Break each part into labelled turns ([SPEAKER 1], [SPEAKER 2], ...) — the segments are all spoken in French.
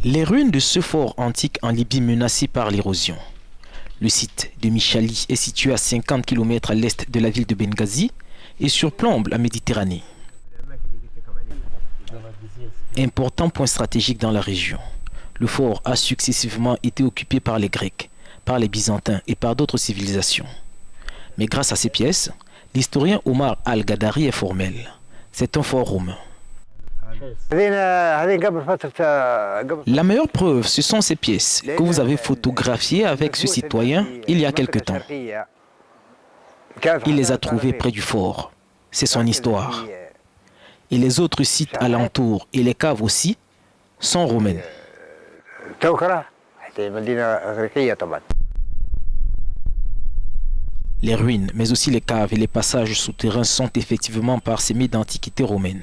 [SPEAKER 1] Les ruines de ce fort antique en Libye menacé par l'érosion. Le site de Michali est situé à 50 km à l'est de la ville de Benghazi et surplombe la Méditerranée. Important point stratégique dans la région. Le fort a successivement été occupé par les Grecs, par les Byzantins et par d'autres civilisations. Mais grâce à ces pièces, l'historien Omar Al-Gadari est formel. C'est un fort romain. La meilleure preuve, ce sont ces pièces que vous avez photographiées avec ce citoyen il y a quelque temps. Il les a trouvées près du fort. C'est son histoire. Et les autres sites alentours et les caves aussi sont romaines. Les ruines, mais aussi les caves et les passages souterrains sont effectivement parsemés d'antiquités romaines.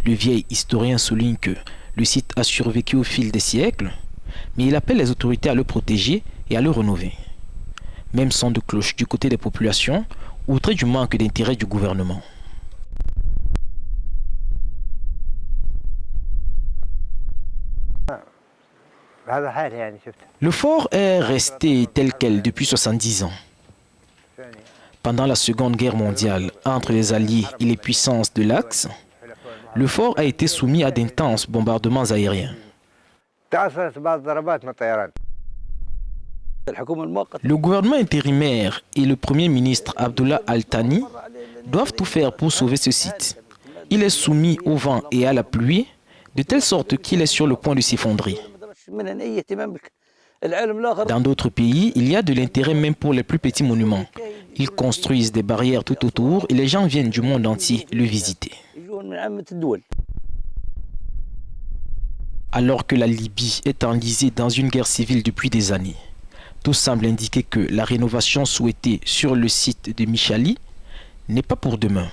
[SPEAKER 1] Le vieil historien souligne que le site a survécu au fil des siècles, mais il appelle les autorités à le protéger et à le rénover. Même son de cloche du côté des populations, outré du manque d'intérêt du gouvernement. Le fort est resté tel quel depuis 70 ans. Pendant la Seconde Guerre mondiale, entre les Alliés et les puissances de l'Axe, le fort a été soumis à d'intenses bombardements aériens. Le gouvernement intérimaire et le premier ministre Abdullah Al-Thani doivent tout faire pour sauver ce site. Il est soumis au vent et à la pluie, de telle sorte qu'il est sur le point de s'effondrer. Dans d'autres pays, il y a de l'intérêt même pour les plus petits monuments. Ils construisent des barrières tout autour et les gens viennent du monde entier le visiter. Alors que la Libye est enlisée dans une guerre civile depuis des années, tout semble indiquer que la rénovation souhaitée sur le site de Michali n'est pas pour demain.